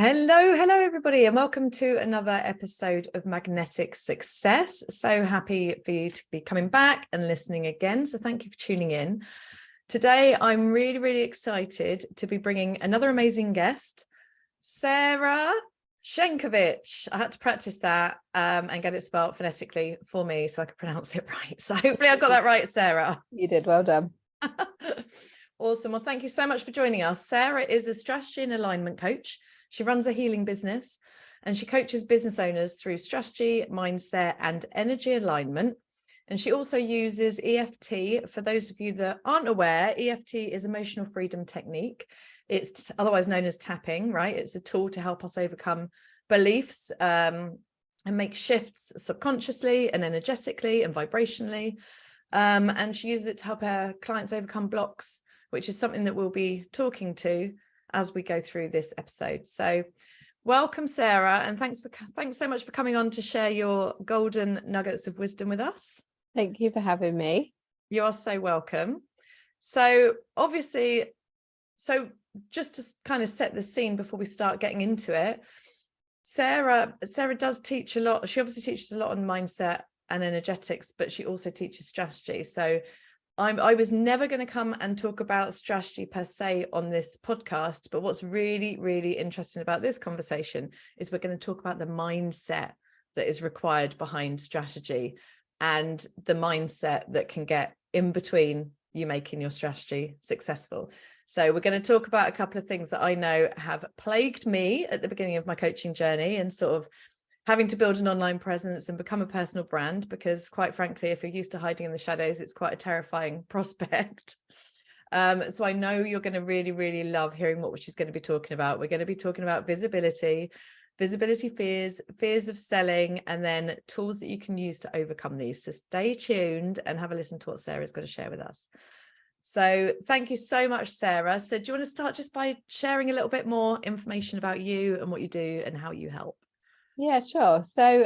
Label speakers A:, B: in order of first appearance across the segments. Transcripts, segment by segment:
A: Hello, everybody, and welcome to another episode of Magnetic Success. So happy for you to be coming back and listening again. So thank you for tuning in. Today, I'm really excited to be bringing another amazing guest, Sarah Sienkiewicz. I had to practice that and get it spelled phonetically for me so I could pronounce it right. So hopefully I got that right, Sarah.
B: You did, well done.
A: Awesome. Well, thank you so much for joining us. Sarah is a strategy and alignment coach. She runs a healing business and she coaches business owners through strategy, mindset, and energy alignment. And she also uses EFT. For those of you that aren't aware, EFT is emotional freedom technique. It's otherwise known as tapping, right? It's a tool to help us overcome beliefs and make shifts subconsciously and energetically and vibrationally. And she uses it to help her clients overcome blocks, which is something that we'll be talking to as we go through this episode. So welcome, Sarah, and thanks so much for coming on to share your golden nuggets of wisdom with us.
B: Thank you for having me.
A: You are so welcome. So obviously, just to kind of set the scene before we start getting into it, Sarah does teach a lot. She obviously teaches a lot on mindset and energetics, but she also teaches strategy. So I was never going to come and talk about strategy per se on this podcast, but what's really interesting about this conversation is we're going to talk about the mindset that is required behind strategy and the mindset that can get in between you making your strategy successful. So we're going to talk about a couple of things that I know have plagued me at the beginning of my coaching journey and sort of having to build an online presence and become a personal brand, because quite frankly, if you're used to hiding in the shadows, it's quite a terrifying prospect. So I know you're going to really love hearing what she's going to be talking about. We're going to be talking about visibility fears of selling, and then tools that you can use to overcome these. So stay tuned and have a listen to what Sarah's going to share with us. So thank you so much, Sarah. So do you want to start just by sharing a little bit more information about you and what you do and how you help?
B: Yeah, sure. So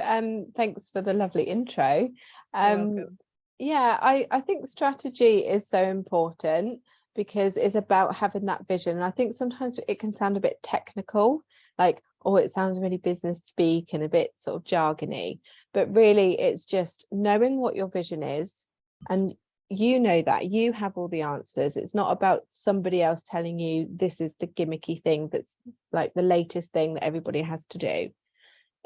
B: thanks for the lovely intro. Yeah, I think strategy is so important because it's about having that vision. And I think sometimes it can sound a bit technical, like, oh, it sounds really business speak and a bit sort of jargony, but really it's just knowing what your vision is, and you know that you have all the answers. It's not about somebody else telling you this is the gimmicky thing that's like the latest thing that everybody has to do.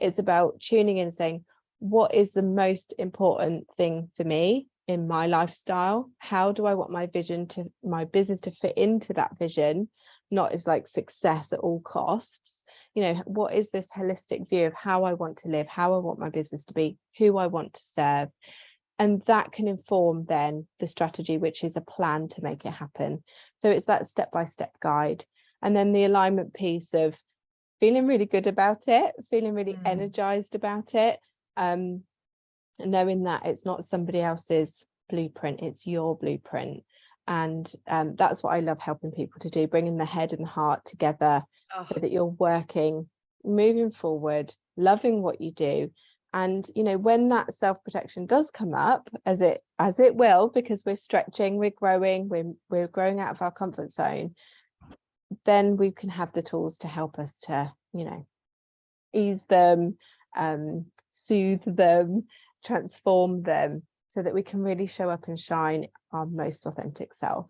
B: It's about tuning in and saying, what is the most important thing for me in my lifestyle? How do I want my business to fit into that vision? Not as like success at all costs. You know, what is this holistic view of how I want to live, how I want my business to be, who I want to serve? And that can inform then the strategy, which is a plan to make it happen. So it's that step-by-step guide. And then the alignment piece of feeling really good about it, feeling really energized about it, knowing that it's not somebody else's blueprint, it's your blueprint. And that's what I love helping people to do, bringing the head and the heart together so that you're moving forward, loving what you do. And, you know, when that self-protection does come up, as it will, because we're stretching, we're growing, we're growing out of our comfort zone, then we can have the tools to help us to, you know, ease them, soothe them, transform them, so that we can really show up and shine our most authentic self.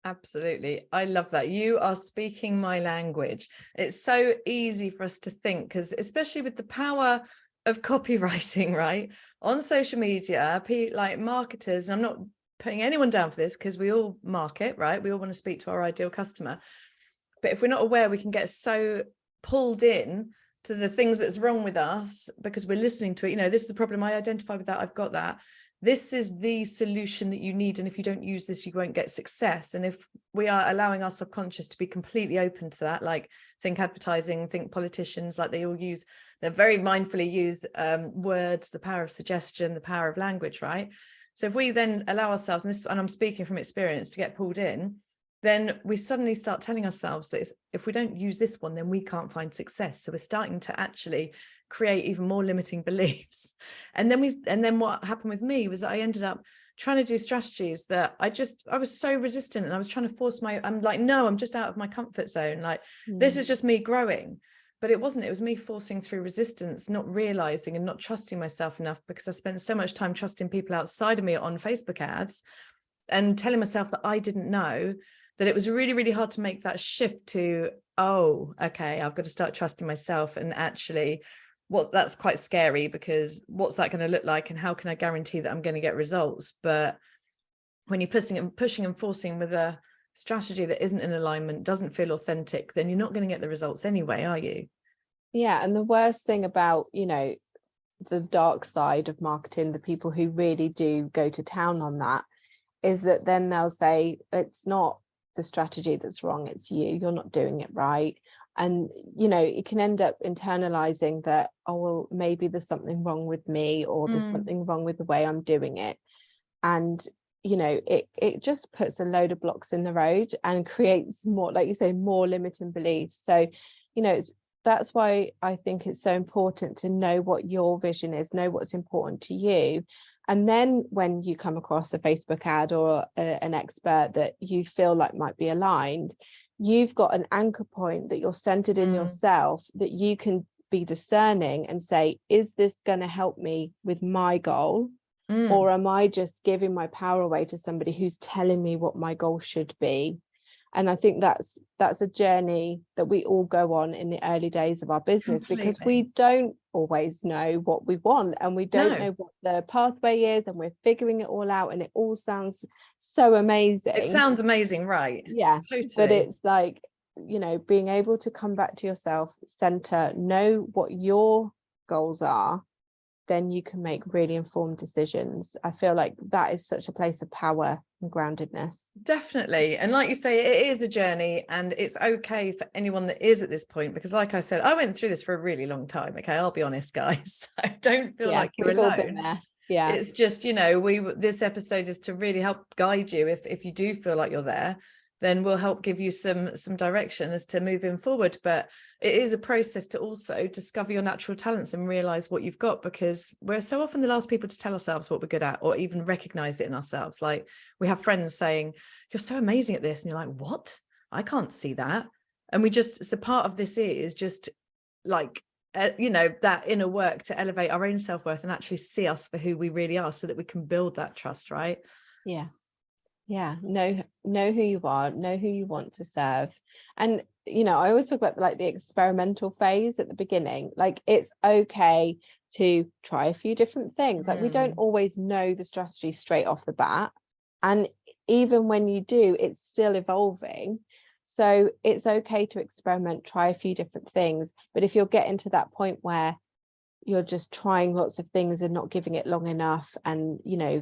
A: Absolutely. I love that. You are speaking my language. It's so easy for us to think, because especially with the power of copywriting, right? On social media, like marketers, and I'm not putting anyone down for this because we all market, right? We all want to speak to our ideal customer. But if we're not aware, we can get so pulled in to the things that's wrong with us because we're listening to it. You know, this is the problem. I identify with that. I've got that. This is the solution that you need. And if you don't use this, you won't get success. And if we are allowing our subconscious to be completely open to that, like think advertising, think politicians, like they very mindfully use words, the power of suggestion, the power of language, right? So if we then allow ourselves, and I'm speaking from experience, to get pulled in, then we suddenly start telling ourselves that if we don't use this one, then we can't find success. So we're starting to actually create even more limiting beliefs. And then what happened with me was that I ended up trying to do strategies that I was so resistant, and I was trying to I'm like, no, I'm just out of my comfort zone. Like, this is just me growing. but it wasn't. It was me forcing through resistance, not realizing and not trusting myself enough, because I spent so much time trusting people outside of me on Facebook ads and telling myself that I didn't know, that it was really, really hard to make that shift to, oh, okay, I've got to start trusting myself. And actually, that's quite scary, because what's that going to look like, and how can I guarantee that I'm going to get results? But when you're pushing and forcing with a strategy that isn't in alignment, doesn't feel authentic, then you're not going to get the results anyway, are you?
B: Yeah, and the worst thing about, the dark side of marketing, the people who really do go to town on that, is that then they'll say it's not the strategy that's wrong, it's you're not doing it right. And it can end up internalizing that, oh well, maybe there's something wrong with me, or there's something wrong with the way I'm doing it. And it just puts a load of blocks in the road and creates more, like you say, more limiting beliefs. So that's why I think it's so important to know what your vision is, know what's important to you. And then when you come across a Facebook ad or an expert that you feel like might be aligned, you've got an anchor point that you're centered in yourself, that you can be discerning and say, is this going to help me with my goal? Or am I just giving my power away to somebody who's telling me what my goal should be? And I think that's a journey that we all go on in the early days of our business. Completely. Because we don't always know what we want, and we don't know what the pathway is, and we're figuring it all out, and it all sounds so amazing.
A: It sounds amazing, right?
B: Yeah,
A: totally.
B: But it's like, being able to come back to yourself, center, know what your goals are, then you can make really informed decisions. I feel like that is such a place of power and groundedness.
A: Definitely. And like you say, it is a journey, and it's okay for anyone that is at this point, because like I said, I went through this for a really long time. Okay, I'll be honest, guys. I don't feel like you're alone. All been there. Yeah. It's just, this episode is to really help guide you. If you do feel like you're there, then we'll help give you some direction as to moving forward. But it is a process to also discover your natural talents and realize what you've got, because we're so often the last people to tell ourselves what we're good at, or even recognize it in ourselves. Like, we have friends saying, you're so amazing at this, and you're like, what? I can't see that. And so part of this is just like, that inner work to elevate our own self-worth and actually see us for who we really are, so that we can build that trust, right?
B: Know who you are, know who you want to serve. And I always talk about like the experimental phase at the beginning. Like, it's okay to try a few different things. Like, we don't always know the strategy straight off the bat, and even when you do, it's still evolving. So it's okay to experiment, try a few different things. But if you're getting to that point where you're just trying lots of things and not giving it long enough, and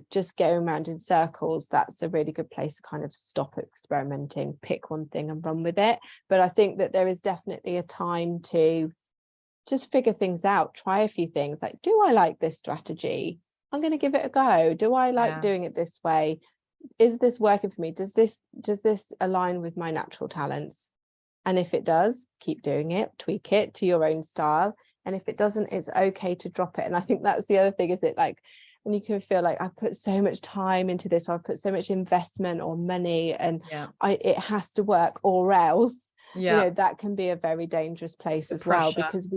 B: just going around in circles, that's a really good place to kind of stop experimenting, pick one thing and run with it. But I think that there is definitely a time to just figure things out, try a few things. Like, do I like this strategy? I'm going to give it a go. Do I like doing it this way? Is this working for me? Does this align with my natural talents? And if it does, keep doing it, tweak it to your own style. And if it doesn't, it's okay to drop it. And I think that's the other thing, is it like, when you can feel like, I've put so much time into this, or I've put so much investment or money, and it has to work, or else, that can be a very dangerous place as well, because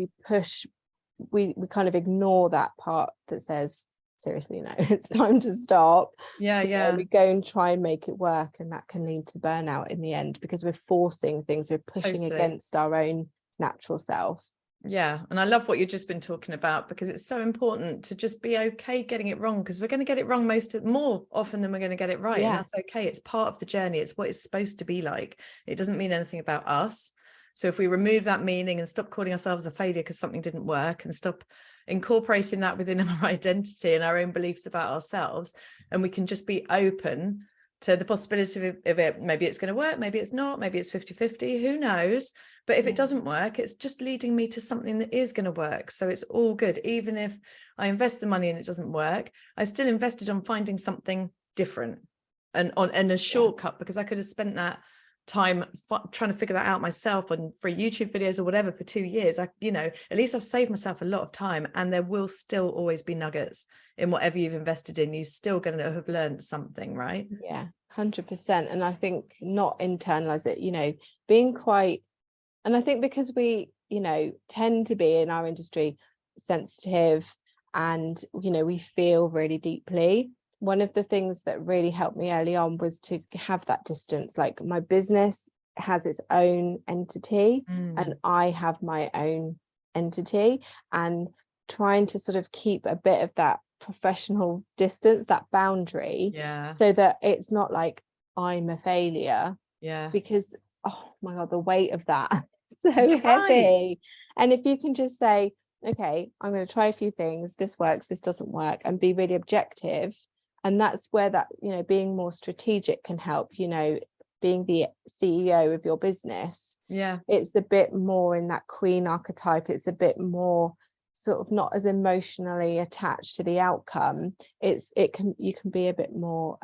B: we kind of ignore that part that says, seriously, no, it's time to stop. We go and try and make it work, and that can lead to burnout in the end, because we're forcing things, we're pushing against our own natural self.
A: Yeah. And I love what you've just been talking about, because it's so important to just be okay getting it wrong, because we're going to get it wrong more often than we're going to get it right. And that's okay. It's part of the journey. It's what it's supposed to be like. It doesn't mean anything about us. So if we remove that meaning and stop calling ourselves a failure because something didn't work, and stop incorporating that within our identity and our own beliefs about ourselves, and we can just be open to the possibility of it. Maybe it's going to work, maybe it's not, maybe it's 50-50, who knows? But if it doesn't work, it's just leading me to something that is going to work. So it's all good. Even if I invest the money and it doesn't work, I still invested on finding something different and a shortcut, because I could have spent that time trying to figure that out myself on free YouTube videos or whatever for 2 years. At least I've saved myself a lot of time, and there will still always be nuggets in whatever you've invested in. You're still going to have learned something, right?
B: 100%. And I think not internalize it, being quite, and I think because we tend to be in our industry sensitive, and we feel really deeply. One of the things that really helped me early on was to have that distance. Like, my business has its own entity and I have my own entity, and trying to sort of keep a bit of that professional distance, that boundary, so that it's not like I'm a failure, because oh my God, the weight of that so heavy. Right. And if you can just say, okay, I'm going to try a few things, this works, this doesn't work, and be really objective. And that's where that, being more strategic can help, being the CEO of your business. It's a bit more in that queen archetype. It's a bit more sort of not as emotionally attached to the outcome. You can be a bit more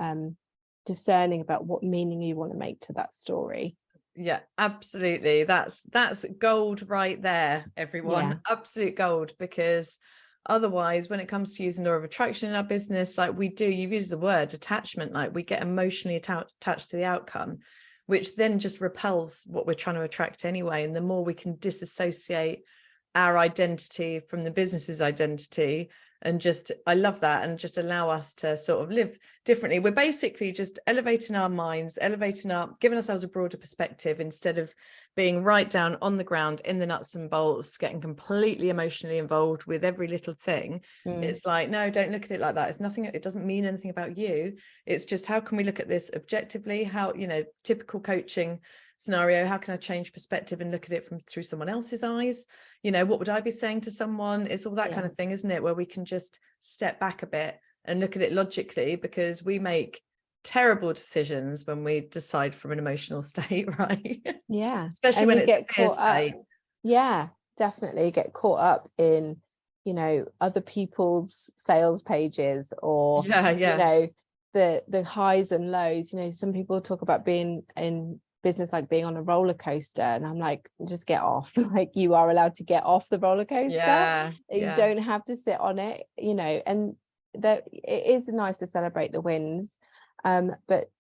B: discerning about what meaning you want to make to that story.
A: Yeah, absolutely. That's gold right there, everyone. Absolute gold. Because otherwise, when it comes to using law of attraction in our business, like you use the word attachment, like we get emotionally attached to the outcome, which then just repels what we're trying to attract anyway. And the more we can disassociate our identity from the business's identity, and I love that, and just allow us to sort of live differently. We're basically just elevating our minds, giving ourselves a broader perspective, instead of being right down on the ground in the nuts and bolts, getting completely emotionally involved with every little thing. It's like, no, don't look at it like that. It's nothing. It doesn't mean anything about you. It's just, how can we look at this objectively? How, typical coaching scenario, how can I change perspective and look at it through someone else's eyes? What would I be saying to someone? It's all that kind of thing, isn't it? Where we can just step back a bit and look at it logically, because we make terrible decisions when we decide from an emotional state, right? Especially
B: and
A: when it's
B: get
A: a fear state.
B: Definitely get caught up in other people's sales pages, or the highs and lows. Some people talk about being in business like being on a roller coaster, and I'm like, just get off. Like, you are allowed to get off the roller coaster. You don't have to sit on it, and that it is nice to celebrate the wins, but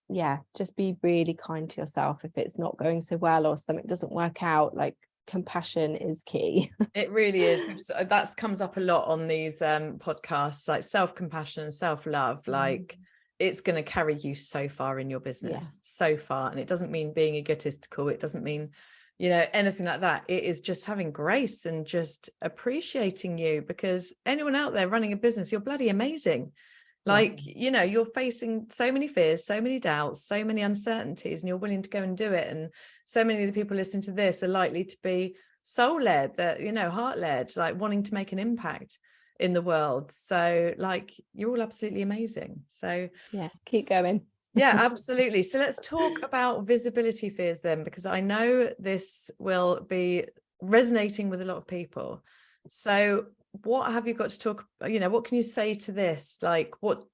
B: just be really kind to yourself if it's not going so well or something doesn't work out. Like, compassion is key.
A: It really is. That comes up a lot on these podcasts, like self-compassion and self-love. Like, it's going to carry you so far in your business, so far. And it doesn't mean being egotistical. It doesn't mean, anything like that. It is just having grace and just appreciating you, because anyone out there running a business, you're bloody amazing. Like, you're facing so many fears, so many doubts, so many uncertainties, and you're willing to go and do it. And so many of the people listening to this are likely to be soul-led, that, heart-led, like wanting to make an impact in the world. So, like, you're all absolutely amazing. So
B: keep going.
A: Absolutely. So let's talk about visibility fears then, because I know this will be resonating with a lot of people. So what have you got to talk, what can you say to this? Like, what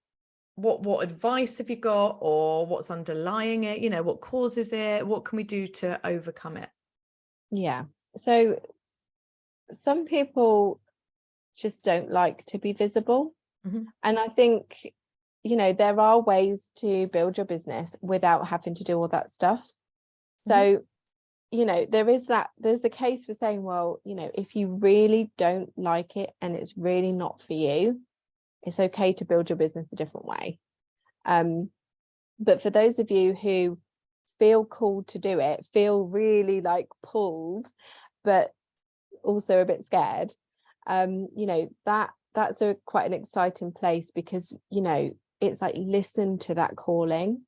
A: advice have you got, or what's underlying it? What causes it? What can we do to overcome it?
B: So some people just don't like to be visible. And I think, there are ways to build your business without having to do all that stuff. So, there's the case for saying, well, if you really don't like it and it's really not for you, it's okay to build your business a different way. But for those of you who feel called to do it, feel really like pulled, but also a bit scared, that's quite an exciting place, because it's like, listen to that calling,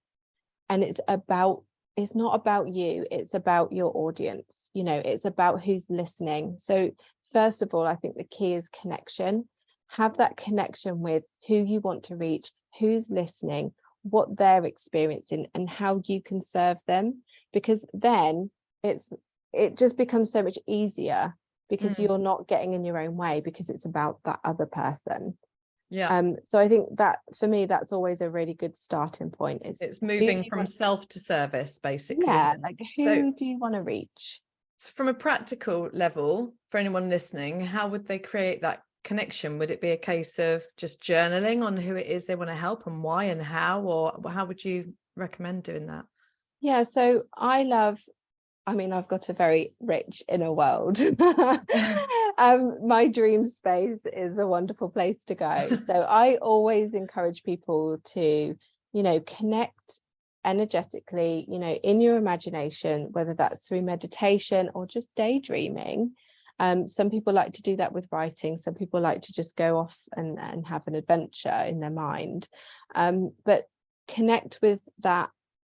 B: and it's not about you, it's about your audience. It's about who's listening. So first of all, I think the key is connection. Have that connection with who you want to reach, who's listening, what they're experiencing, and how you can serve them, because then it just becomes so much easier, because you're not getting in your own way, because it's about that other person. So I think that, for me, that's always a really good starting point.
A: It's moving from self to service, basically.
B: Like, who do you want to reach?
A: So from a practical level, for anyone listening, how would they create that connection? Would it be a case of just journaling on who it is they want to help and why and how, or how would you recommend doing that?
B: So I love I mean, I've got a very rich inner world. My dream space is a wonderful place to go. So I always encourage people to, connect energetically, in your imagination, whether that's through meditation or just daydreaming. Some people like to do that with writing. Some people like to just go off and have an adventure in their mind. But connect with that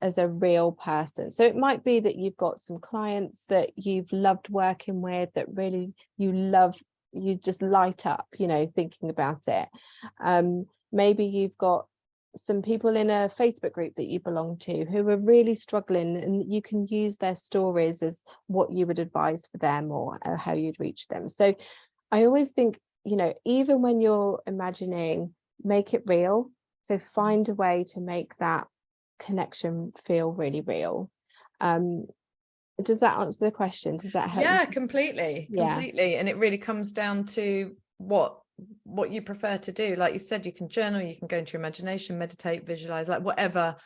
B: as a real person. So it might be that you've got some clients that you've loved working with, that really you just light up, thinking about it. Maybe you've got some people in a Facebook group that you belong to who are really struggling, and you can use their stories as what you would advise for them, or how you'd reach them. So I always think, even when you're imagining, make it real. So find a way to make that connection feel really real. Does that answer the question? Does that help?
A: Yeah, completely. And it really comes down to what you prefer to do. Like you said, you can journal, you can go into your imagination, meditate, visualize, like whatever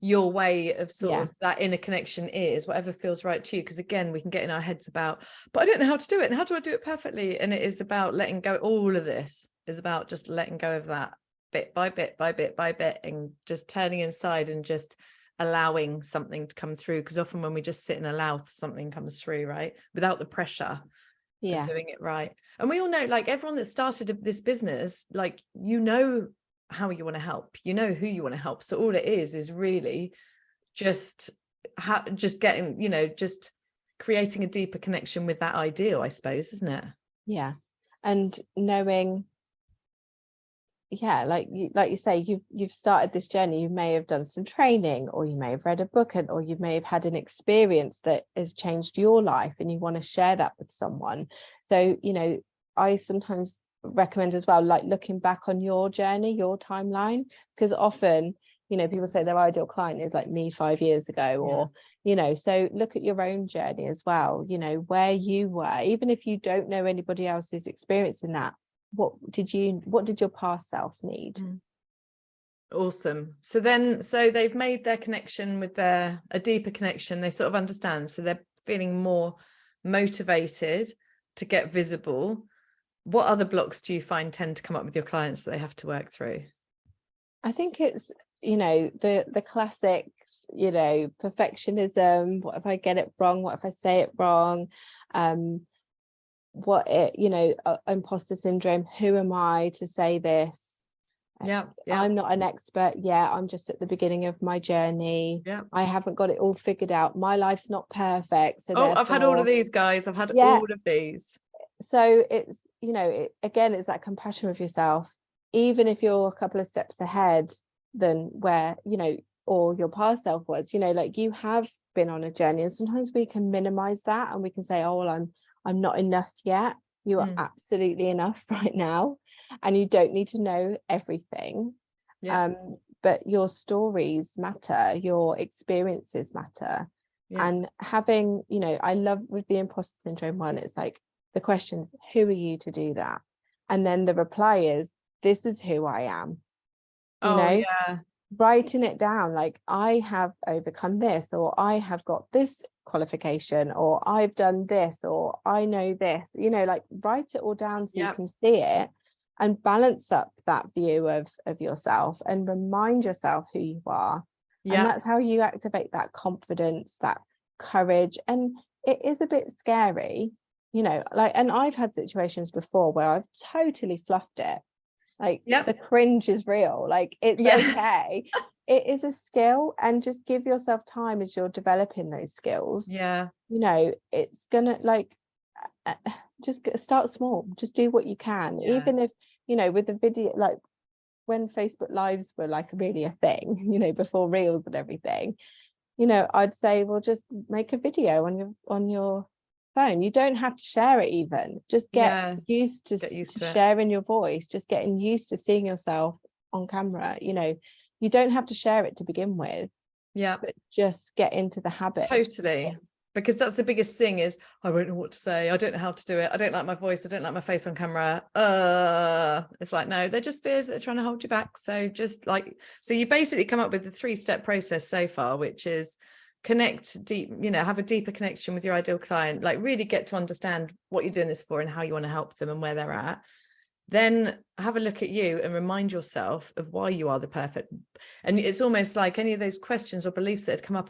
A: your way of sort of that inner connection is, whatever feels right to you. Because again, we can get in our heads about, but I don't know how to do it, and how do I do it perfectly? And it is about letting go. All of this is about just letting go of that bit by bit by bit by bit, and just turning inside and just allowing something to come through. Because often when we just sit and allow, something comes through, right, without the pressure of doing it right. And we all know, like everyone that started this business, like, how you want to help, who you want to help. So all it is really just getting, just creating a deeper connection with that ideal, I suppose, isn't it?
B: Yeah. And knowing, like you say, you've started this journey. You may have done some training, or you may have read a book, or you may have had an experience that has changed your life, and you want to share that with someone. So I sometimes recommend as well, like looking back on your journey, your timeline, because often people say their ideal client is like me 5 years ago, or so look at your own journey as well, where you were, even if you don't know anybody else who's experiencing that. What did your past self need?
A: Awesome. So they've made their connection with a deeper connection. They sort of understand, so they're feeling more motivated to get visible. What other blocks do you find tend to come up with your clients that they have to work through? I
B: think it's the classics, perfectionism. What if I get it wrong? What if I say it wrong? Imposter syndrome. Who am I to say this? I'm not an expert yet. I'm just at the beginning of my journey. I haven't got it all figured out. My life's not perfect. So
A: I've had all of these, guys. I've had all of these.
B: So it's again, it's that compassion with yourself, even if you're a couple of steps ahead than where or your past self was. Like, you have been on a journey, and sometimes we can minimize that, and we can say, oh well, I'm not enough yet. You are absolutely enough right now, and you don't need to know everything. But your stories matter, your experiences matter. And having, I love with the imposter syndrome one, it's like the questions, who are you to do that? And then the reply is, this is who I am. Writing it down, like, I have overcome this, or I have got this qualification, or I've done this, or I know this, like, write it all down so you can see it, and balance up that view of yourself, and remind yourself who you are. And that's how you activate that confidence, that courage. And it is a bit scary, and I've had situations before where I've totally fluffed it. Like, the cringe is real. Like, it's okay. It is a skill, and just give yourself time as you're developing those skills. It's gonna, like, just start small. Just do what you can. Even if with the video, like when Facebook Lives were like really a thing, before Reels and everything, I'd say, well, just make a video on your phone. You don't have to share it, even just get used to sharing your voice, just getting used to seeing yourself on camera. You don't have to share it to begin with, but just get into the habit.
A: Totally. Because that's the biggest thing, is I don't know what to say, I don't know how to do it, I don't like my voice, I don't like my face on camera. It's like, no, they're just fears that are trying to hold you back. So you basically come up with the 3-step process so far, which is connect deep, have a deeper connection with your ideal client, like really get to understand what you're doing this for and how you want to help them and where they're at, then have a look at you and remind yourself of why you are the perfect. And it's almost like any of those questions or beliefs that had come up,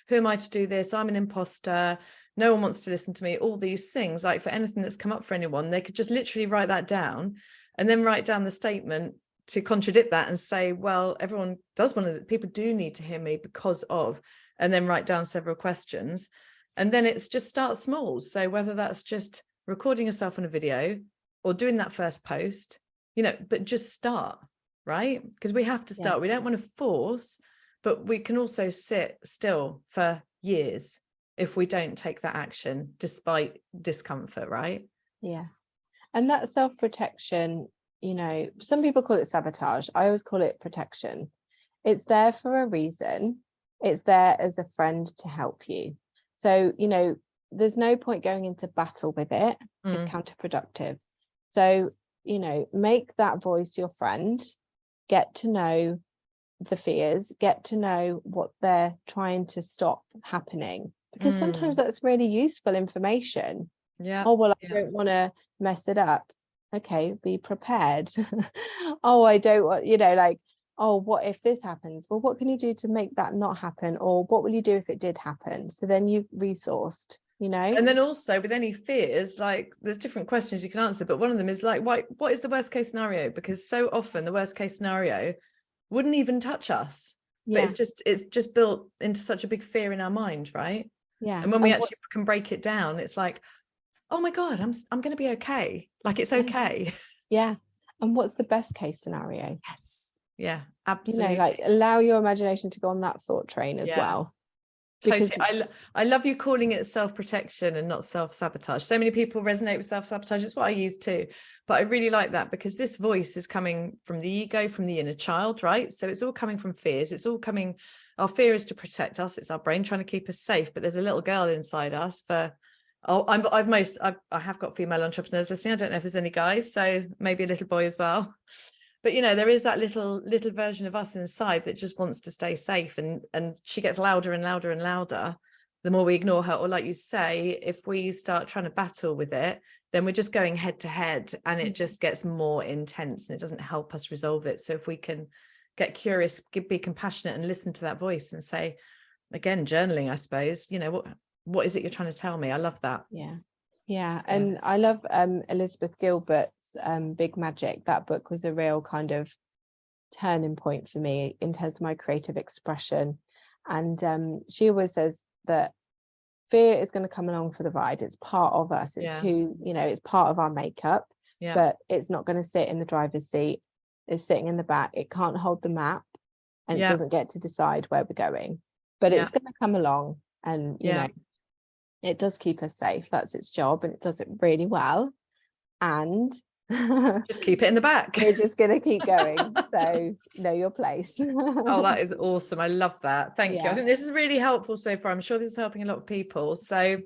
A: who am I to do this? I'm an imposter. No one wants to listen to me. All these things, like for anything that's come up for anyone, they could just literally write that down and then write down the statement to contradict that and say, well, everyone does people do need to hear me because of, and then write down several questions. And then it's just start small. So whether that's just recording yourself on a video or doing that first post, but just start, right? Because we have to start. Yeah. We don't want to force, but we can also sit still for years if we don't take that action despite discomfort, right?
B: Yeah. And that self-protection, some people call it sabotage. I always call it protection. It's there for a reason. It's there as a friend to help you. So, there's no point going into battle with it. It's counterproductive. So, make that voice your friend, get to know the fears, get to know what they're trying to stop happening, because sometimes that's really useful information.
A: Yeah.
B: Oh, well, I don't want to mess it up. Okay, be prepared. Oh, I don't want, oh, what if this happens? Well, what can you do to make that not happen? Or what will you do if it did happen? So then you've resourced, And
A: then also with any fears, like there's different questions you can answer, but one of them is like, what is the worst case scenario? Because so often the worst case scenario wouldn't even touch us. Yeah. But it's just built into such a big fear in our mind, right?
B: Yeah.
A: And when we actually can break it down, it's like, oh my God, I'm going to be okay. Like it's okay.
B: Yeah. And what's the best case scenario?
A: Yes. Yeah, absolutely.
B: Allow your imagination to go on that thought train as well.
A: Totally. I love you calling it self-protection and not self-sabotage. So many people resonate with self-sabotage. It's what I use too. But I really like that because this voice is coming from the ego, from the inner child, right? So it's all coming from fears. It's all coming, our fear is to protect us. It's our brain trying to keep us safe. But there's a little girl inside us I have got female entrepreneurs listening. I don't know if there's any guys, so maybe a little boy as well. But there is that little version of us inside that just wants to stay safe, and she gets louder and louder and louder the more we ignore her. Or like you say, if we start trying to battle with it, then we're just going head to head and it just gets more intense and it doesn't help us resolve it. So if we can get curious, be compassionate and listen to that voice and say, again, journaling, I suppose, what is it you're trying to tell me? I love that.
B: Yeah. And I love Elizabeth Gilbert's Big Magic. That book was a real kind of turning point for me in terms of my creative expression. And she always says that fear is going to come along for the ride. It's part of us. It's who, it's part of our makeup, but it's not going to sit in the driver's seat. It's sitting in the back. It can't hold the map and it doesn't get to decide where we're going, but it's going to come along and, it does keep us safe. That's its job and it does it really well. And
A: just keep it in the back.
B: We're just going to keep going. So know your place.
A: Oh, that is awesome. I love that. Thank you. I think this is really helpful so far. I'm sure this is helping a lot of people. So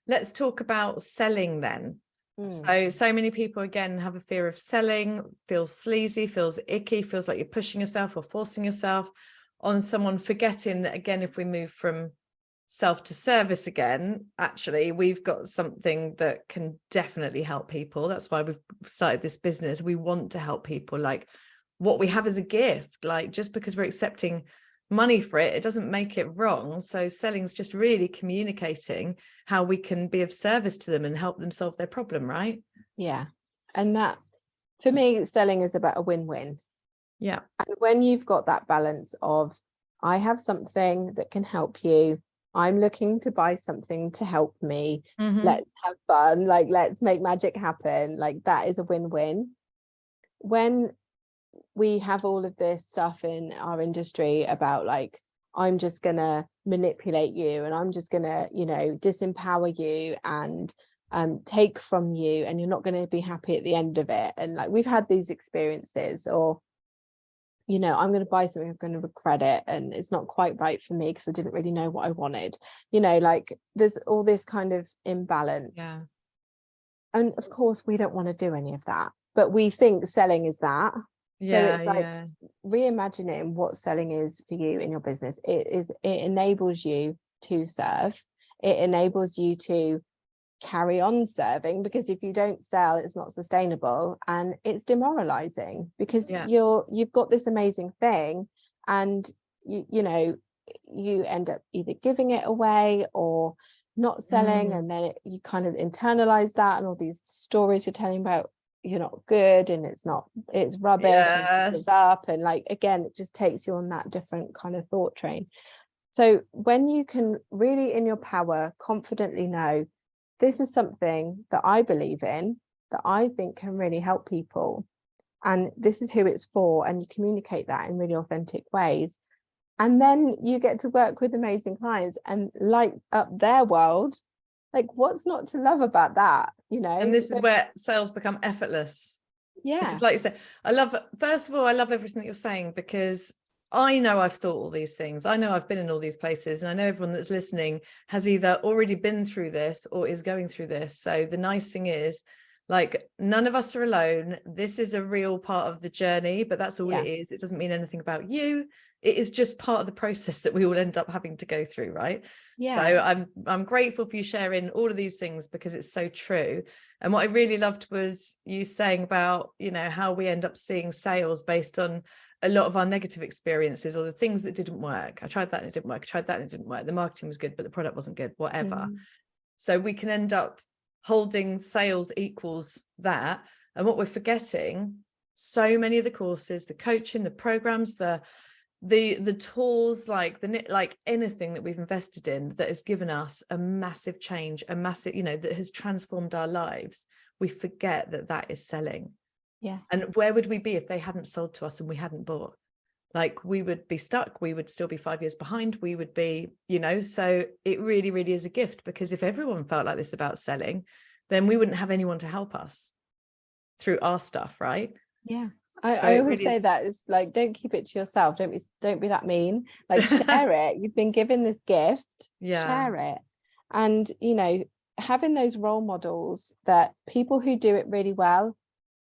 A: let's talk about selling then. So many people, again, have a fear of selling, feels sleazy, feels icky, feels like you're pushing yourself or forcing yourself on someone, forgetting that, again, if we move from self to service again, actually we've got something that can definitely help people. That's why we've started this business. We want to help people. Like what we have as a gift, like just because we're accepting money for it, it doesn't make it wrong. So selling is just really communicating how we can be of service to them and help them solve their problem, right? Yeah.
B: And that, for me, selling is about a win-win.
A: Yeah.
B: And when you've got that balance of, I have something that can help you, I'm looking to buy something to help me, let's have fun, like let's make magic happen, like that is a win-win. When we have all of this stuff in our industry about like, I'm just gonna manipulate you and I'm just gonna, disempower you and take from you, and you're not going to be happy at the end of it, and like we've had these experiences, or I'm going to buy something, I'm going to regret it, and it's not quite right for me because I didn't really know what I wanted. Like there's all this kind of imbalance.
A: Yeah.
B: And of course, we don't want to do any of that, but we think selling is that. So it's like reimagining what selling is for you in your business. It enables you to serve. It enables you to carry on serving, because if you don't sell, it's not sustainable, and it's demoralizing because you've got this amazing thing, and you know, you end up either giving it away or not selling, and then you kind of internalize that, and all these stories you're telling about you're not good and it's rubbish and give up, and like, again, it just takes you on that different kind of thought train. So when you can really in your power confidently know, this is something that I believe in, that I think can really help people, and this is who it's for, and you communicate that in really authentic ways, and then you get to work with amazing clients and light up their world. Like, what's not to love about that, you know?
A: And this is where sales become effortless.
B: Yeah.
A: Because like you said, first of all, I love everything that you're saying, because I know I've thought all these things. I know I've been in all these places, and I know everyone that's listening has either already been through this or is going through this. So the nice thing is, like, none of us are alone. This is a real part of the journey, but that's all it is. It doesn't mean anything about you. It is just part of the process that we all end up having to go through, right? So I'm grateful for you sharing all of these things, because it's so true. And what I really loved was you saying about, you know, how we end up seeing sales based on a lot of our negative experiences, or the things that didn't work. I tried that and it didn't work. I tried that and it didn't work. The marketing was good, but the product wasn't good, whatever. So we can end up holding sales equals that. And what we're forgetting, so many of the courses, the coaching, the programs, the tools, like anything that we've invested in that has given us a massive change, a massive, you know, that has transformed our lives, we forget that that is selling. And where would we be if they hadn't sold to us and we hadn't bought? Like, we would be stuck. We would still be 5 years behind. We would be, you know, so it really, really is a gift, because if everyone felt like this about selling, then we wouldn't have anyone to help us through our stuff, right?
B: I always say that it's like, don't keep it to yourself. Don't be that mean. Like, share it. You've been given this gift. Share it. And, you know, having those role models, that people who do it really well,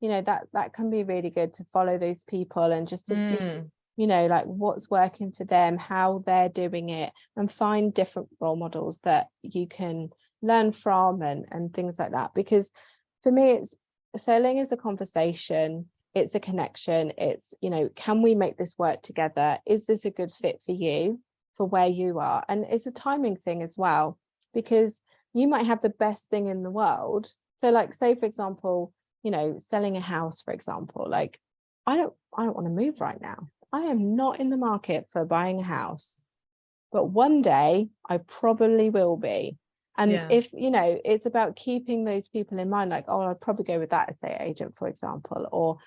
B: you know, that can be really good to follow those people, and just to see, you know, like what's working for them, how they're doing it, and find different role models that you can learn from, and things like that. Because for me, selling is a conversation. It's a connection. It's, you know, can we make this work together? Is this a good fit for you, for where you are? And it's a timing thing as well, because you might have the best thing in the world. So like, say, for example, you know, selling a house, for example, like, I don't want to move right now. I am not in the market for buying a house, but one day I probably will be. And if, you know, it's about keeping those people in mind, like, oh, I'd probably go with that estate agent, for example, or,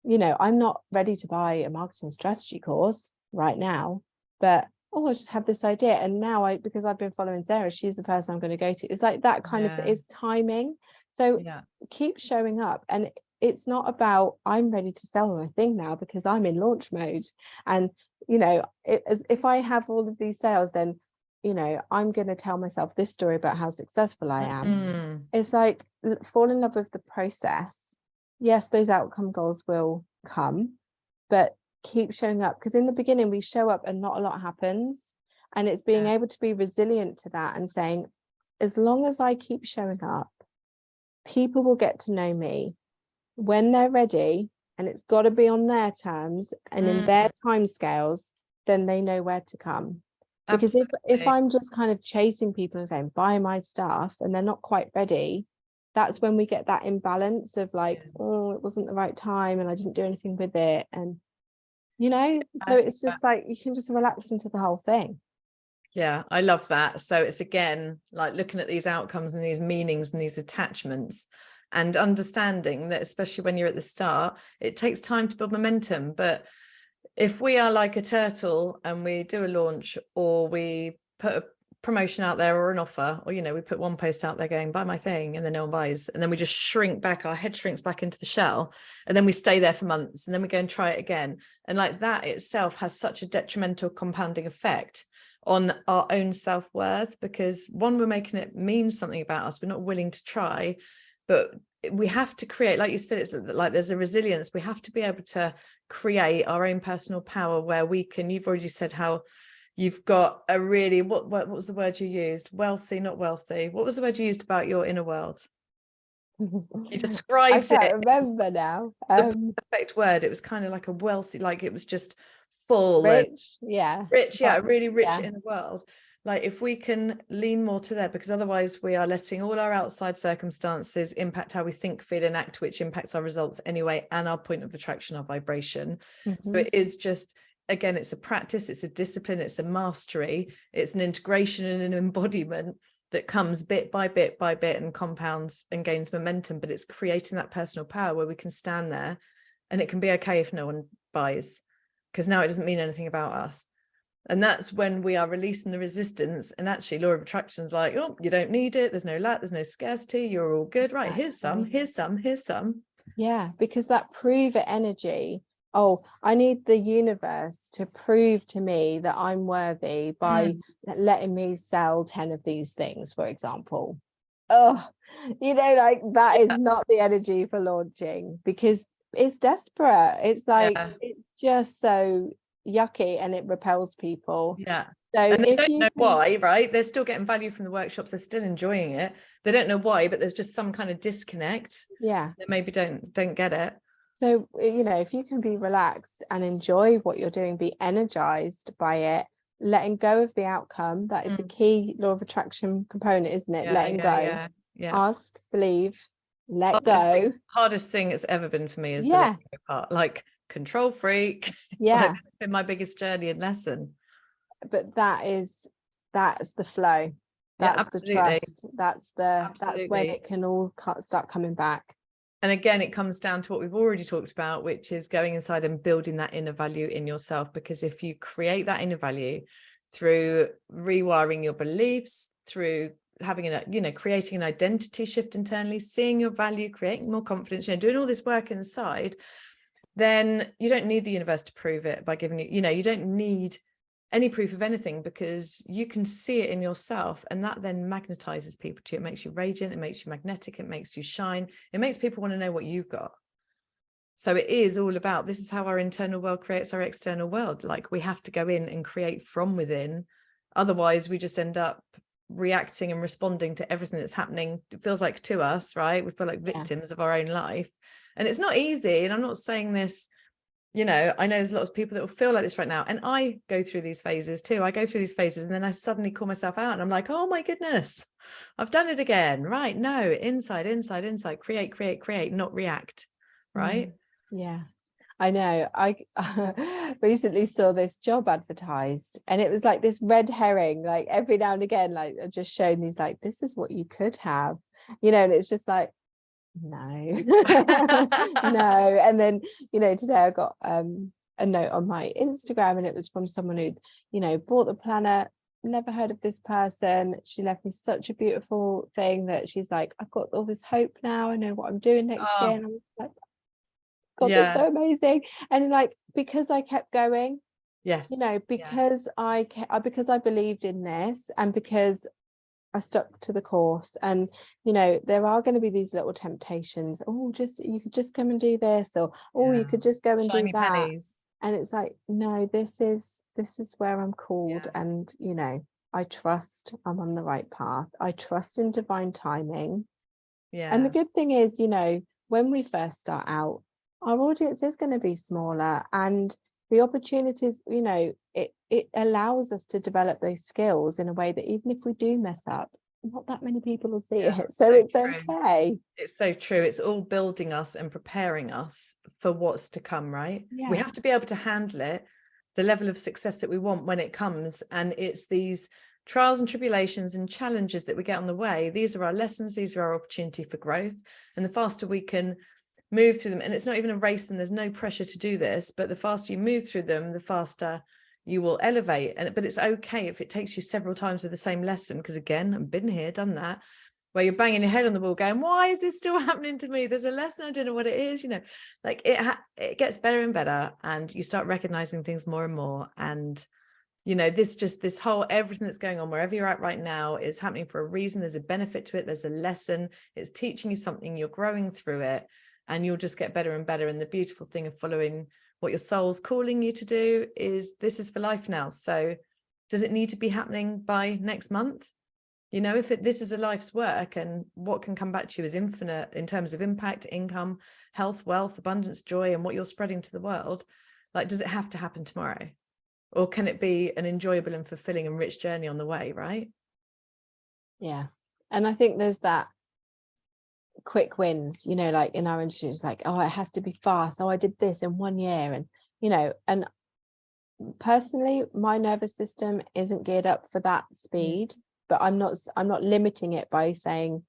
B: you know, I'm not ready to buy a marketing strategy course right now, but oh, I just have this idea, and now because I've been following Sarah, she's the person I'm going to go to. It's like that kind of, it's timing. So keep showing up. And it's not about, I'm ready to sell my thing now because I'm in launch mode. And, you know, if I have all of these sales, then, you know, I'm going to tell myself this story about how successful I am. It's like, fall in love with the process. Yes, those outcome goals will come, but keep showing up, because in the beginning we show up and not a lot happens. And it's being able to be resilient to that, and saying, as long as I keep showing up, people will get to know me when they're ready, and it's got to be on their terms and in their timescales. Then they know where to come. Because if I'm just kind of chasing people and saying, buy my stuff, and they're not quite ready, that's when we get that imbalance of like, oh, it wasn't the right time and I didn't do anything with it. And, you know, so it's just like, you can just relax into the whole thing.
A: Yeah, I love that. So it's, again, like looking at these outcomes and these meanings and these attachments, and understanding that, especially when you're at the start, it takes time to build momentum. But if we are like a turtle and we do a launch, or we put a promotion out there or an offer, or, you know, we put one post out there going, buy my thing, and then no one buys, and then we just shrink back, our head shrinks back into the shell, and then we stay there for months, and then we go and try it again. And like, that itself has such a detrimental compounding effect on our own self-worth, because one, we're making it mean something about us, we're not willing to try. But we have to create, like you said, it's like there's a resilience. We have to be able to create our own personal power, where we can, you've already said how You've got a really, what was the word you used? Wealthy, not wealthy. What was the word you used about your inner world? You described
B: I
A: it.
B: can't remember now.
A: The perfect word. It was kind of like a wealthy, like it was just full and
B: Rich, yeah.
A: rich, yeah,
B: But,
A: really rich
B: yeah.
A: inner world. Like if we can lean more to there, because otherwise we are letting all our outside circumstances impact how we think, feel, and act, which impacts our results anyway, and our point of attraction, our vibration. So it is just, again, it's a practice, it's a discipline, it's a mastery, it's an integration and an embodiment that comes bit by bit by bit and compounds and gains momentum. But it's creating that personal power where we can stand there, and it can be okay if no one buys, because now it doesn't mean anything about us. And that's when we are releasing the resistance. And actually law of attraction's like, oh, you don't need it, there's no lack, there's no scarcity, you're all good, right? Here's some, here's some, here's some.
B: Yeah, because that prove it energy, oh, I need the universe to prove to me that I'm worthy by letting me sell 10 of these things, for example. Oh, like that is not the energy for launching, because it's desperate. It's like, it's just so yucky and it repels people.
A: Yeah.
B: So
A: and they don't know why, right? They're still getting value from the workshops, they're still enjoying it, they don't know why, but there's just some kind of disconnect.
B: Yeah,
A: they maybe don't get it.
B: So if you can be relaxed and enjoy what you're doing, be energized by it, letting go of the outcome, that is a key law of attraction component, isn't it? Letting go. Ask, believe, let go.
A: Hardest thing it's ever been for me is the let go part. Like, control freak. It's like, this has been my biggest journey and lesson.
B: But that's the flow. That's the trust. That's when it can all start coming back.
A: And again, it comes down to what we've already talked about, which is going inside and building that inner value in yourself. Because if you create that inner value through rewiring your beliefs, through having creating an identity shift internally, seeing your value, creating more confidence, doing all this work inside, then you don't need the universe to prove it by giving you don't need any proof of anything, because you can see it in yourself, and that then magnetizes people to you. It makes you radiant, it makes you magnetic, it makes you shine, it makes people want to know what you've got. So it is all about, this is how our internal world creates our external world. Like, we have to go in and create from within, otherwise we just end up reacting and responding to everything that's happening, it feels like, to us, right? We feel like victims of our own life, and it's not easy. And I'm not saying this, I know there's a lot of people that will feel like this right now. And I go through these phases too. I go through these phases and then I suddenly call myself out and I'm like, oh my goodness, I've done it again. Right. No, inside, create, not react. Right.
B: Yeah, I know. I recently saw this job advertised, and it was like this red herring, like every now and again, like just showing these, like, this is what you could have, and it's just like, no. No. And then today I got a note on my Instagram, and it was from someone who'd bought the planner, never heard of this person. She left me such a beautiful thing that she's like, I've got all this hope now, I know what I'm doing next year. And I'm like, God, that's so amazing. And like, because I kept going, because I believed in this, and because I stuck to the course. And there are going to be these little temptations. Oh, you could just come and do this, or you could just go and do that. Pennies. And it's like, no, this is where I'm called. And I trust I'm on the right path. I trust in divine timing. And the good thing is, when we first start out, our audience is going to be smaller, and the opportunities, it allows us to develop those skills in a way that even if we do mess up, not that many people will see it. So it's true. Okay.
A: It's so true. It's all building us and preparing us for what's to come, right? We have to be able to handle it, the level of success that we want when it comes. And it's these trials and tribulations and challenges that we get on the way. These are our lessons. These are our opportunity for growth. And the faster we can move through them, and it's not even a race and there's no pressure to do this, but the faster you move through them, the faster you will elevate. But it's okay if it takes you several times of the same lesson, because again, I've been here, done that, where you're banging your head on the wall going, why is this still happening to me? There's a lesson, I don't know what it is. Like it gets better and better, and you start recognizing things more and more. And this whole, everything that's going on wherever you're at right now is happening for a reason. There's a benefit to it, there's a lesson, it's teaching you something, you're growing through it, and you'll just get better and better. And the beautiful thing of following what your soul's calling you to do is, this is for life now. So Does it need to be happening by next month? You know, if this is a life's work, and what can come back to you is infinite in terms of impact, income, health, wealth, abundance, joy, and what you're spreading to the world. Like, does it have to happen tomorrow? Or can it be an enjoyable and fulfilling and rich journey on the way, right?
B: Yeah. And I think there's that quick wins, you know, like in our industry, it's like, oh, it has to be fast. Oh, I did this in 1 year. And, you know, and personally, my nervous system isn't geared up for that speed, but I'm not limiting it by saying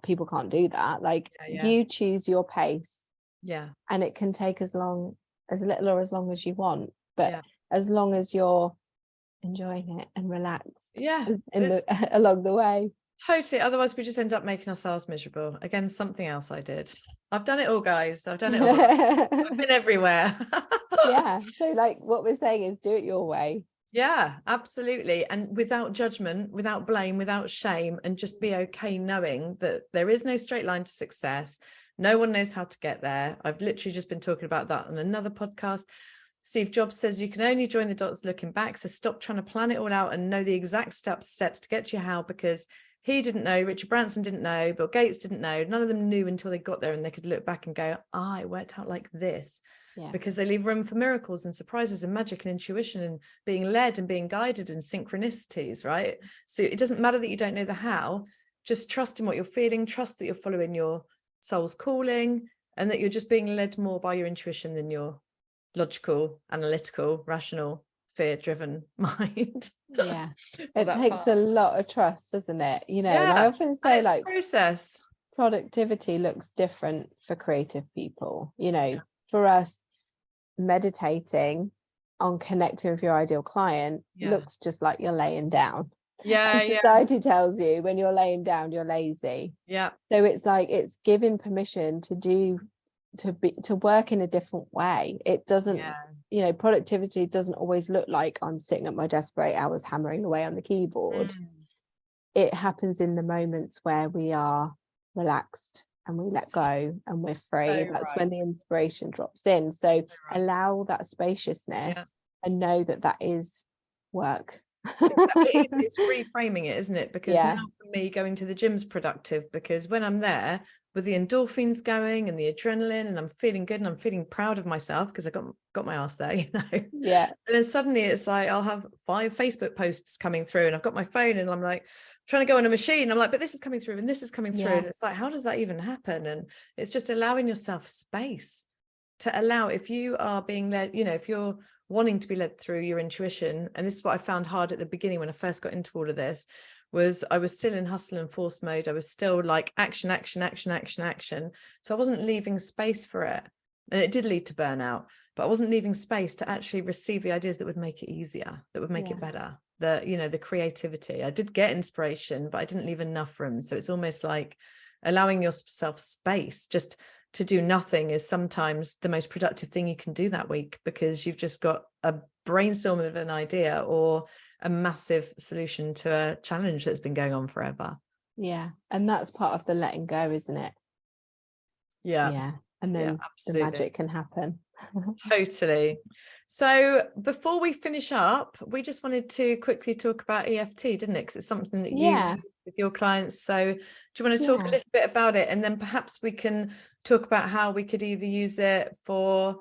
B: people can't do that. Like, you choose your pace.
A: Yeah.
B: And it can take as little or as long as you want, but as long as you're enjoying it and relaxed along the way.
A: Totally. Otherwise we just end up making ourselves miserable. Again, something else I did. I've done it all, guys. I've done it all. I've been everywhere.
B: Yeah. So like what we're saying is do it your way.
A: Yeah, absolutely. And without judgment, without blame, without shame, and just be okay knowing that there is no straight line to success. No one knows how to get there. I've literally just been talking about that on another podcast. Steve Jobs says you can only join the dots looking back. So stop trying to plan it all out and know the exact steps to get to your how, because he didn't know, Richard Branson didn't know, Bill Gates didn't know. None of them knew until they got there and they could look back and go, it worked out like this. Yeah. Because they leave room for miracles and surprises and magic and intuition and being led and being guided and synchronicities, right? So it doesn't matter that you don't know the how, just trust in what you're feeling, trust that you're following your soul's calling, and that you're just being led more by your intuition than your logical, analytical, rational, fear-driven mind.
B: Yeah, it takes a lot of trust, doesn't it? You know, and I often say like
A: process.
B: Productivity looks different for creative people. You know, for us, meditating on connecting with your ideal client looks just like you're laying down. Society tells you when you're laying down, you're lazy. Yeah. So it's like it's giving permission to work in a different way. It doesn't, you know, productivity doesn't always look like I'm sitting at my desk for 8 hours hammering away on the keyboard. It happens in the moments where we are relaxed and we let go and we're free. That's when the inspiration drops in. So allow that spaciousness and know that is work.
A: It's reframing it, isn't it? Because now for me, going to the gym's productive, because when I'm there with the endorphins going and the adrenaline, and I'm feeling good and I'm feeling proud of myself because I got my ass there, you know. Yeah. And then suddenly it's like I'll have 5 Facebook posts coming through and I've got my phone and I'm like trying to go on a machine. I'm like, but this is coming through and this is coming through. And it's like, how does that even happen? And it's just allowing yourself space to allow, if you are being led, you know, if you're wanting to be led through your intuition. And this is what I found hard at the beginning when I first got into all of this, was I was still in hustle and force mode. I was still like action. So I wasn't leaving space for it. And it did lead to burnout, but I wasn't leaving space to actually receive the ideas that would make it easier, that would make it better. The creativity. I did get inspiration, but I didn't leave enough room. So it's almost like allowing yourself space. Just to do nothing is sometimes the most productive thing you can do that week, because you've just got a brainstorm of an idea or a massive solution to a challenge that's been going on forever. Yeah.
B: And that's part of the letting go, isn't it? Yeah. And then the magic can happen.
A: Totally. So before we finish up, we just wanted to quickly talk about EFT, didn't it? Because it's something that you use with your clients. So do you want to talk a little bit about it? And then perhaps we can talk about how we could either use it for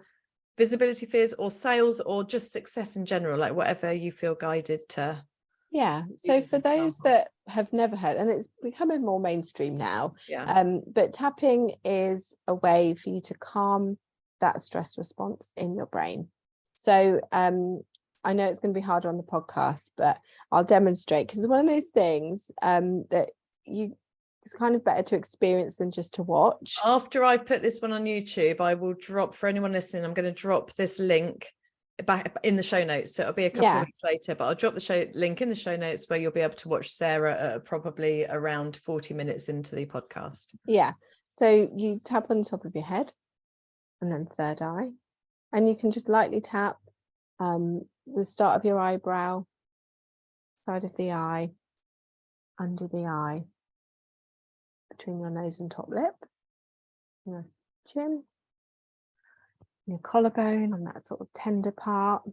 A: visibility fears or sales or just success in general, like whatever you feel guided to.
B: Yeah. So for those that have never heard, and it's becoming more mainstream now, but tapping is a way for you to calm that stress response in your brain. So I know it's going to be harder on the podcast, but I'll demonstrate, because it's one of those things that it's kind of better to experience than just to watch.
A: After I've put this one on YouTube, I will drop, for anyone listening, I'm going to drop this link back in the show notes. So it'll be a couple of weeks later, but I'll drop the link in the show notes where you'll be able to watch Sarah probably around 40 minutes into the podcast.
B: Yeah. So you tap on the top of your head and then third eye, and you can just lightly tap the start of your eyebrow, side of the eye, under the eye, between your nose and top lip, your chin, your collarbone on that sort of tender part,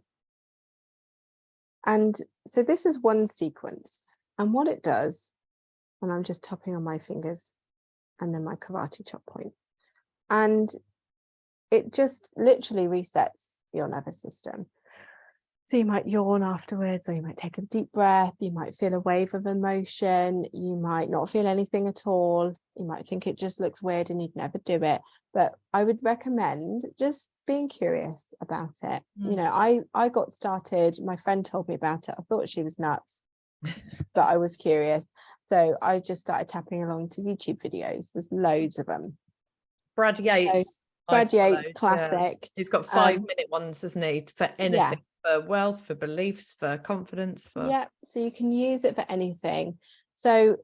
B: And so this is one sequence, and what it does, and I'm just tapping on my fingers and then my karate chop point, and it just literally resets your nervous system. So you might yawn afterwards, or you might take a deep breath, you might feel a wave of emotion, you might not feel anything at all, you might think it just looks weird and you'd never do it. But I would recommend just being curious about it. You know, I got started, my friend told me about it, I thought she was nuts, but I was curious. So I just started tapping along to YouTube videos. There's loads of them.
A: Brad Yates.
B: Brad Yates, classic.
A: Yeah. He's got 5-minute ones, hasn't he, for anything, for wealth, for beliefs, for confidence, for
B: so you can use it for anything. So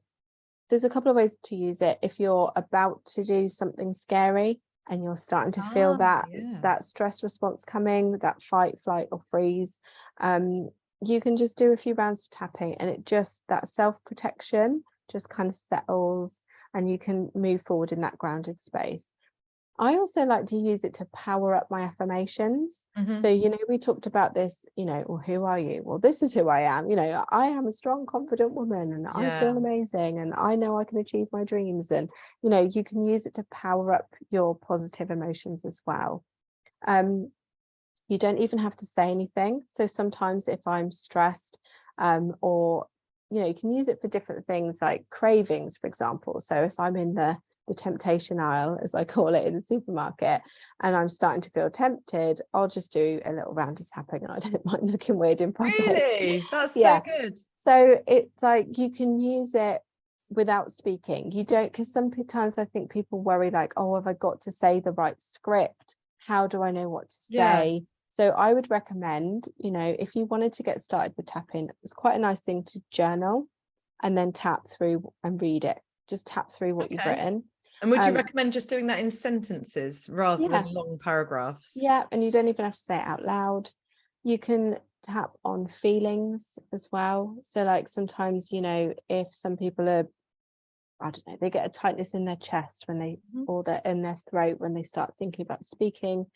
B: there's a couple of ways to use it. If you're about to do something scary and you're starting to feel that stress response coming, that fight, flight, or freeze, you can just do a few rounds of tapping, and it just, that self-protection just kind of settles, and you can move forward in that grounded space. I also like to use it to power up my affirmations. So, you know, we talked about this, you know, well, who are you? Well, this is who I am. You know, I am a strong, confident woman, and I feel amazing, and I know I can achieve my dreams. And, you know, you can use it to power up your positive emotions as well. You don't even have to say anything. So sometimes if I'm stressed, or, you know, you can use it for different things like cravings, for example. So if I'm in the temptation aisle, as I call it, in the supermarket, and I'm starting to feel tempted, I'll just do a little round of tapping, and I don't mind looking weird in public.
A: Really? That's so good.
B: So it's like you can use it without speaking. You don't, because sometimes I think people worry like, oh, have I got to say the right script? How do I know what to say? So I would recommend, you know, if you wanted to get started with tapping, it's quite a nice thing to journal and then tap through and read it. Just tap through what you've written.
A: And would you recommend just doing that in sentences rather than long paragraphs?
B: Yeah, and you don't even have to say it out loud. You can tap on feelings as well. So like sometimes, you know, if some people are, I don't know, they get a tightness in their chest when they, or they're in their throat when they start thinking about speaking,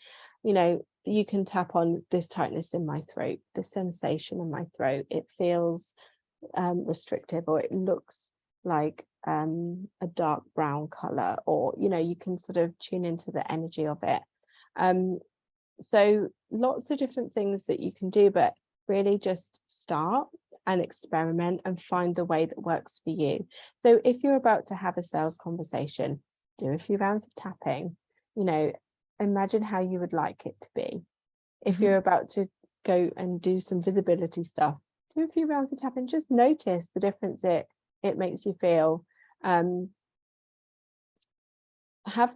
B: you know, you can tap on this tightness in my throat, the sensation in my throat. It feels restrictive, or it looks like a dark brown color, or, you know, you can sort of tune into the energy of it. So lots of different things that you can do, but really just start and experiment and find the way that works for you. So if you're about to have a sales conversation, do a few rounds of tapping, you know, imagine how you would like it to be. If you're about to go and do some visibility stuff, do a few rounds of tapping, just notice the difference it makes you feel. Have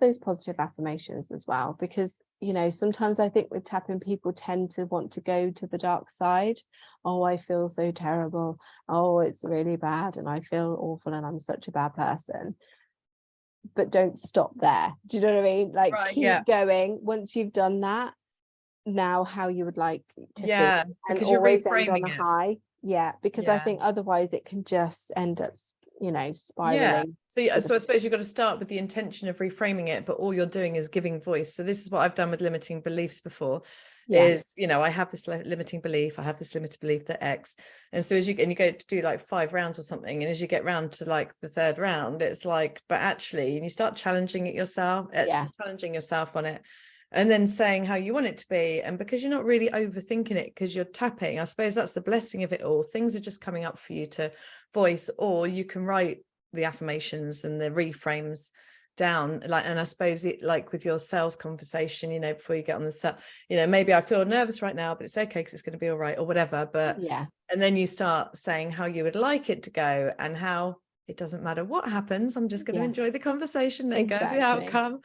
B: those positive affirmations as well, because, you know, sometimes I think with tapping, people tend to want to go to the dark side. Oh, I feel so terrible. Oh, it's really bad, and I feel awful, and I'm such a bad person. But don't stop there. Do you know what I mean? Like, keep going. Once you've done that, now how you would like to feel,
A: because
B: and
A: you're
B: always
A: reframing
B: end on a high. Because I think otherwise it can just end up, you know, spiraling.
A: So I suppose you've got to start with the intention of reframing it, but all you're doing is giving voice. So this is what I've done with limiting beliefs before. Is, you know, I have this limiting belief, I have this limited belief that X, and so as you go to do like 5 rounds or something, and as you get round to like the 3rd round, it's like, but actually, and you start challenging it yourself, challenging yourself on it, and then saying how you want it to be. And because you're not really overthinking it, because you're tapping, I suppose that's the blessing of it all. Things are just coming up for you to voice, or you can write the affirmations and the reframes down, like, and I suppose it, like with your sales conversation, you know, before you get on the set, you know, maybe I feel nervous right now, but it's okay because it's going to be all right, or whatever. But and then you start saying how you would like it to go, and how it doesn't matter what happens, I'm just going to enjoy the conversation, then go to the outcome.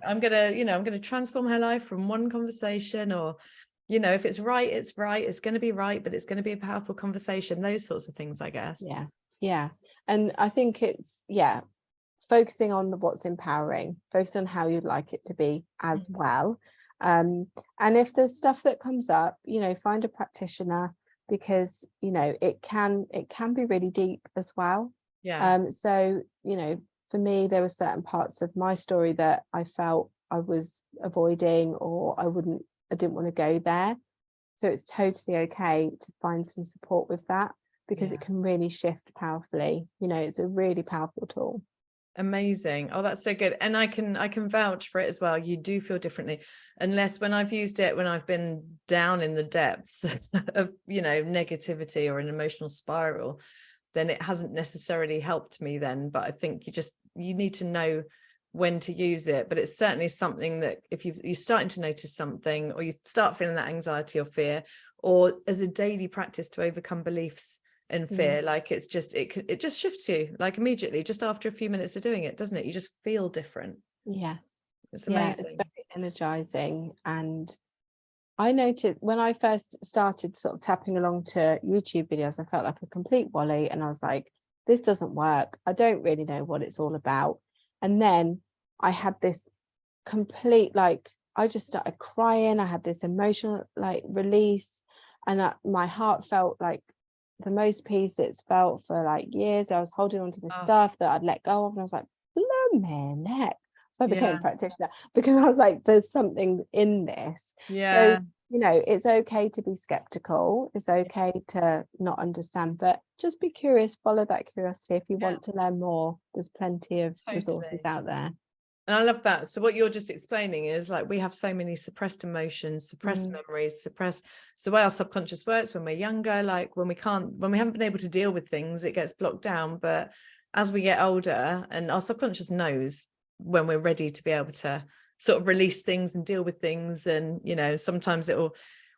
A: I'm gonna, you know, I'm going to transform her life from one conversation, or, you know, if it's right, it's right, it's going to be right, but it's going to be a powerful conversation, those sorts of things, I guess.
B: And I think it's focusing on what's empowering, focus on how you'd like it to be as well. And if there's stuff that comes up, you know, find a practitioner, because, you know, it can be really deep as well. So, you know, for me, there were certain parts of my story that I felt I was avoiding, or I didn't want to go there. So it's totally okay to find some support with that, because it can really shift powerfully. It's a really powerful tool.
A: Amazing. Oh, that's so good. And I can vouch for it as well. You do feel differently, unless when I've used it when I've been down in the depths of negativity or an emotional spiral, then it hasn't necessarily helped me then. But I think you need to know when to use it. But it's certainly something that if you're starting to notice something, or you start feeling that anxiety or fear, or as a daily practice to overcome beliefs and fear, like it just shifts you like immediately, just after a few minutes of doing it, doesn't it? You just feel different. It's amazing.
B: It's very energizing. And I noticed when I first started sort of tapping along to YouTube videos, I felt like a complete wally, and I was like, this doesn't work, I don't really know what it's all about. And then I had this complete, like, I just started crying. I had this emotional like release, and my heart felt like the most peace it's felt for like years. I was holding on to the stuff that I'd let go of, and I was like, blooming heck. So I became a practitioner, because I was like, there's something in this. So it's okay to be skeptical, it's okay to not understand, but just be curious, follow that curiosity. If you want to learn more, there's plenty of resources out there.
A: And I love that. So what you're just explaining is, like, we have so many suppressed emotions, suppressed memories, suppressed. So the way our subconscious works when we're younger, like when we haven't been able to deal with things, it gets blocked down. But as we get older, and our subconscious knows when we're ready to be able to sort of release things and deal with things. And, sometimes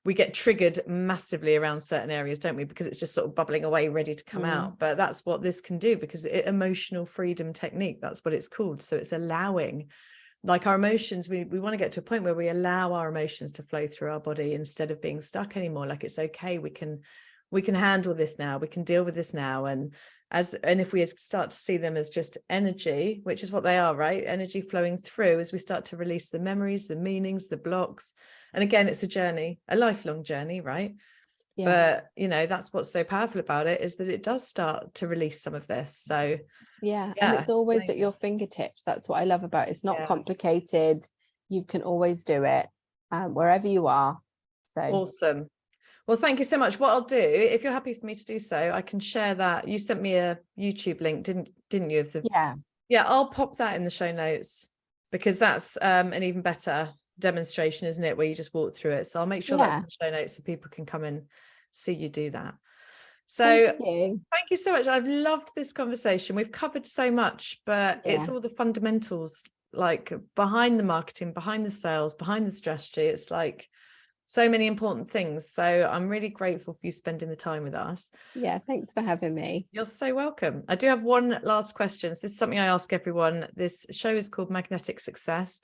A: we get triggered massively around certain areas, don't we? Because it's just sort of bubbling away, ready to come out. But that's what this can do, because emotional freedom technique, that's what it's called. So it's allowing, like, our emotions, we want to get to a point where we allow our emotions to flow through our body instead of being stuck anymore. Like, it's okay, we can handle this now, we can deal with this now. And if we start to see them as just energy, which is what they are, right? Energy flowing through, as we start to release the memories, the meanings, the blocks. And again, it's a journey, a lifelong journey, right? But that's what's so powerful about it, is that it does start to release some of this. So
B: and it's always at your fingertips. That's what I love about it. It's not complicated. You can always do it wherever you are. So
A: awesome. Well, thank you so much. What I'll do, if you're happy for me to do so, I can share that. You sent me a YouTube link, didn't you? I'll pop that in the show notes, because that's an even better demonstration, isn't it, where you just walk through it. So I'll make sure that's in the show notes so people can come and see you do that. So thank you so much. I've loved this conversation. We've covered so much, but it's all the fundamentals, like behind the marketing, behind the sales, behind the strategy. It's like so many important things. So I'm really grateful for you spending the time with us.
B: Thanks for having me.
A: You're so welcome. I do have one last question. So this is something I ask everyone. This show is called Magnetic Success.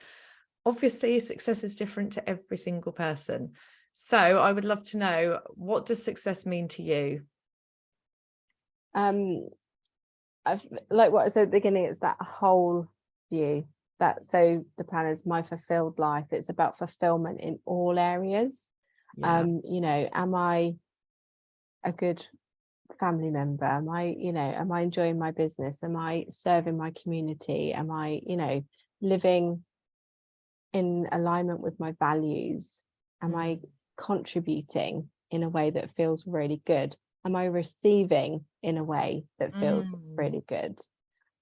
A: Obviously, success is different to every single person. So I would love to know, what does success mean to you?
B: Like what I said at the beginning, it's that whole view. So the plan is my fulfilled life. It's about fulfillment in all areas. Am I a good family member? Am I enjoying my business? Am I serving my community? Am I, living in alignment with my values? Am I contributing in a way that feels really good? Am I receiving in a way that feels really good?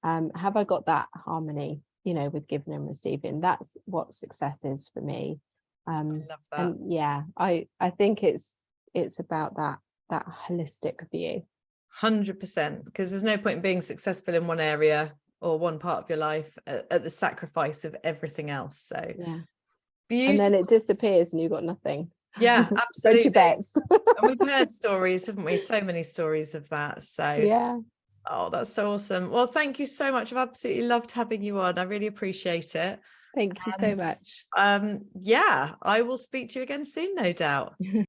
B: Have I got that harmony, with giving and receiving? That's what success is for me.
A: I love that.
B: And I think it's about that holistic view.
A: 100%, because there's no point in being successful in one area or one part of your life at the sacrifice of everything else. So beautiful.
B: And then it disappears and you've got nothing.
A: Absolutely.
B: Your bets.
A: And we've heard stories, haven't we? So many stories of that. So oh, that's so awesome. Well, thank you so much. I've absolutely loved having you on. I really appreciate it.
B: Thank you so much.
A: I will speak to you again soon, no doubt.